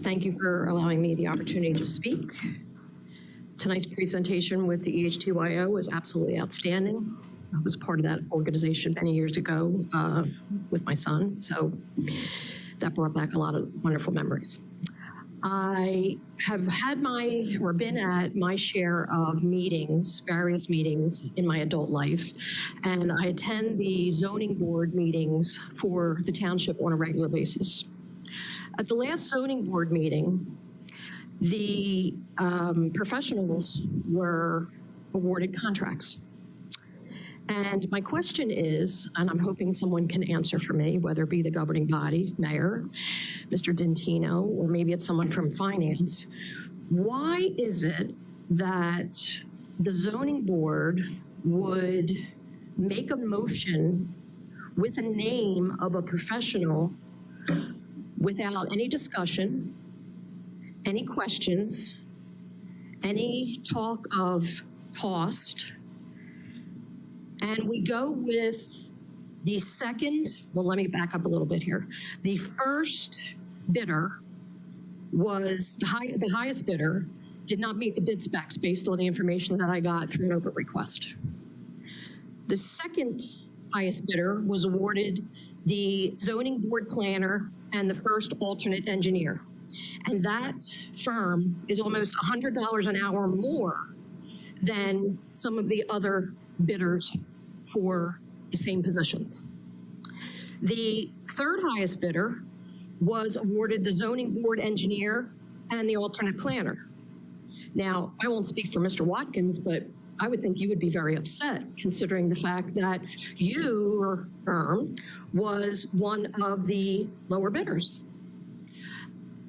Thank you for allowing me the opportunity to speak. Tonight's presentation with the EHTYO was absolutely outstanding. I was part of that organization many years ago with my son, so that brought back a lot of wonderful memories. I have had been at my share of meetings, various meetings in my adult life, and I attend the zoning board meetings for the township on a regular basis. At the last zoning board meeting, the professionals were awarded contracts. And my question is, and I'm hoping someone can answer for me, whether it be the governing body, mayor, Mr. Dentino, or maybe it's someone from finance, why is it that the zoning board would make a motion with a name of a professional without any discussion, any questions, any talk of cost, and we go with the second, well, let me back up a little bit here. The first bidder was, the highest bidder did not meet the bid specs based on the information that I got through an open request. The second highest bidder was awarded the zoning board planner and the first alternate engineer. And that firm is almost $100 an hour more than some of the other bidders for the same positions. The third highest bidder was awarded the zoning board engineer and the alternate planner. Now, I won't speak for Mr. Watkins, but I would think you would be very upset considering the fact that your firm was one of the lower bidders.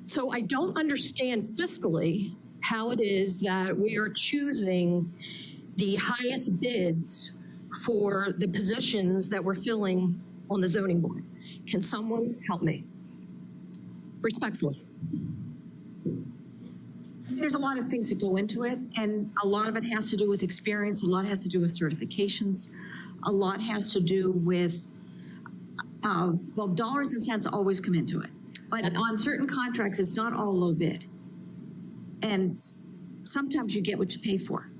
So I don't understand fiscally how it is that we are choosing the highest bids for the positions that we're filling on the zoning board. Can someone help me? Respectfully. There's a lot of things that go into it, and a lot of it has to do with experience, a lot has to do with certifications, a lot has to do with, well, dollars and cents always come into it. But on certain contracts, it's not all low bid. And sometimes you get what you pay for.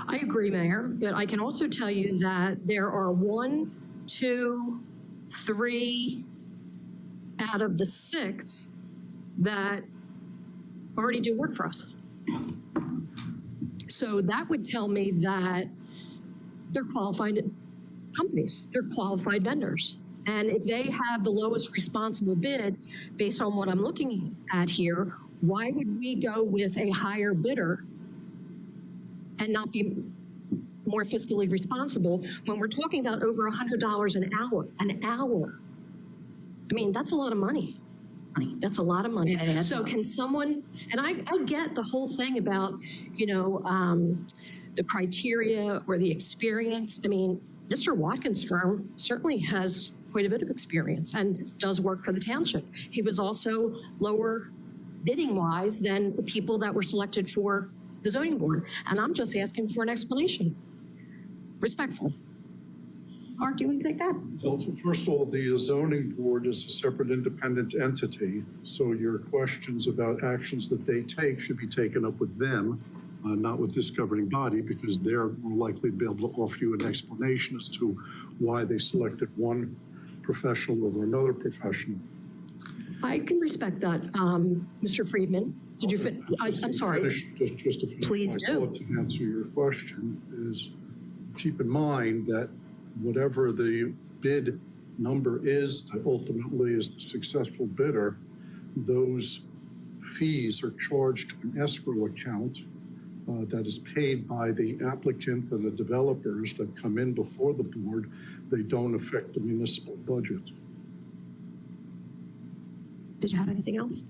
I agree, Mayor, but I can also tell you that there are 1, 2, 3 out of the 6 that already do work for us. So that would tell me that they're qualified companies, they're qualified vendors. And if they have the lowest responsible bid, based on what I'm looking at here, why would we go with a higher bidder and not be more fiscally responsible when we're talking about over $100 an hour? I mean, that's a lot of money. That's a lot of money. So can someone, and I get the whole thing about, you know, the criteria or the experience. I mean, Mr. Watkins' firm certainly has quite a bit of experience and does work for the township. He was also lower bidding wise than the people that were selected for the zoning board. And I'm just asking for an explanation. Respectfully. Mark, do you want to take that? Well, first of all, the zoning board is a separate independent entity. So your questions about actions that they take should be taken up with them, not with this governing body, because they're more likely to be able to offer you an explanation as to why they selected one professional over another professional. I can respect that, Mr. Friedman. Did you fit? I'm sorry. Just to finish. Please do. To answer your question is, keep in mind that whatever the bid number is that ultimately is the successful bidder, those fees are charged to an escrow account that is paid by the applicant and the developers that come in before the board. They don't affect the municipal budget. Did you have anything else?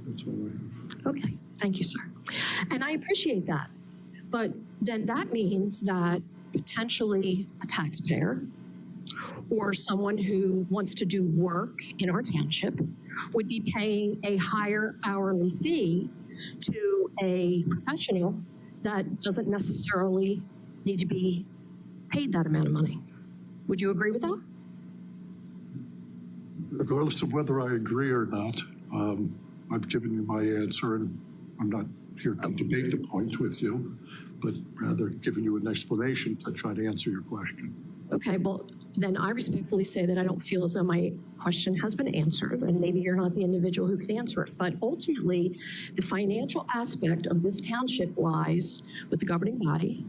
That's all I have. Okay, thank you, sir. And I appreciate that. But then that means that potentially a taxpayer or someone who wants to do work in our township would be paying a higher hourly fee to a professional that doesn't necessarily need to be paid that amount of money. Would you agree with that? Regardless of whether I agree or not, I've given you my answer, and I'm not here to debate the points with you, but rather giving you an explanation to try to answer your question. Okay, well, then I respectfully say that I don't feel as though my question has been answered, and maybe you're not the individual who can answer it. But ultimately, the financial aspect of this township lies with the governing body,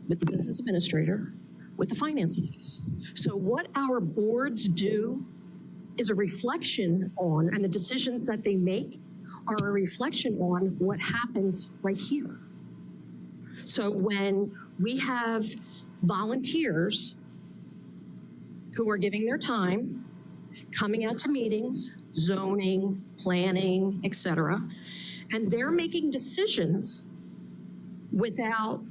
with the business administrator, with the finance office. So what our boards do is a reflection on, and the decisions that they make are a reflection on what happens right here. So when we have volunteers who are giving their time, coming out to meetings, zoning, planning, et cetera, and they're making decisions without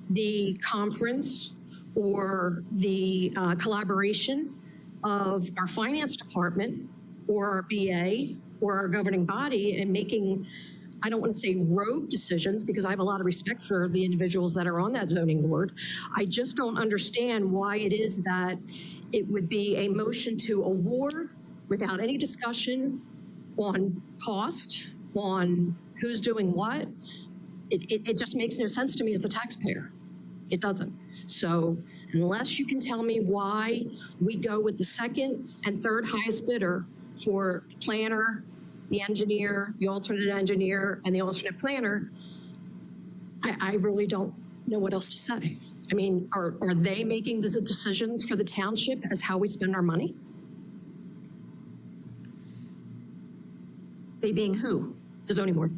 the conference or the collaboration of our finance department or our BA or our governing body, and making, I don't want to say rogue decisions, because I have a lot of respect for the individuals that are on that zoning board. I just don't understand why it is that it would be a motion to award without any discussion on cost, on who's doing what. It just makes no sense to me as a taxpayer. It doesn't. So unless you can tell me why we go with the second and third highest bidder for the planner, the engineer, the alternate engineer, and the alternate planner, I really don't know what else to say. I mean, are they making the decisions for the township as how we spend our money? They being who? The zoning board.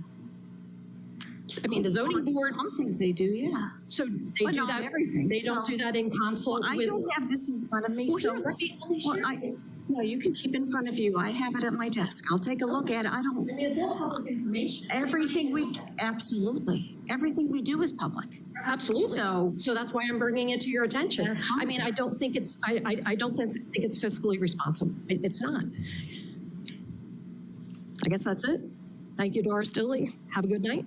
I mean, the zoning board, Some things they do, yeah. so they But do not that, everything. they don't So- do that in consult I with. don't have this in front of me, Well, so. here, let me Well, share. no, you can keep in front of you. I have it at my desk. I'll take a look at it. I don't, I mean, it's all public information. absolutely. Everything we do is public. Absolutely. So- So that's why I'm bringing it to your attention. That's fine. I mean, I don't think it's, I don't think it's fiscally responsible. It's not. I guess that's it. Thank you, Doris Dilly. Have a good night.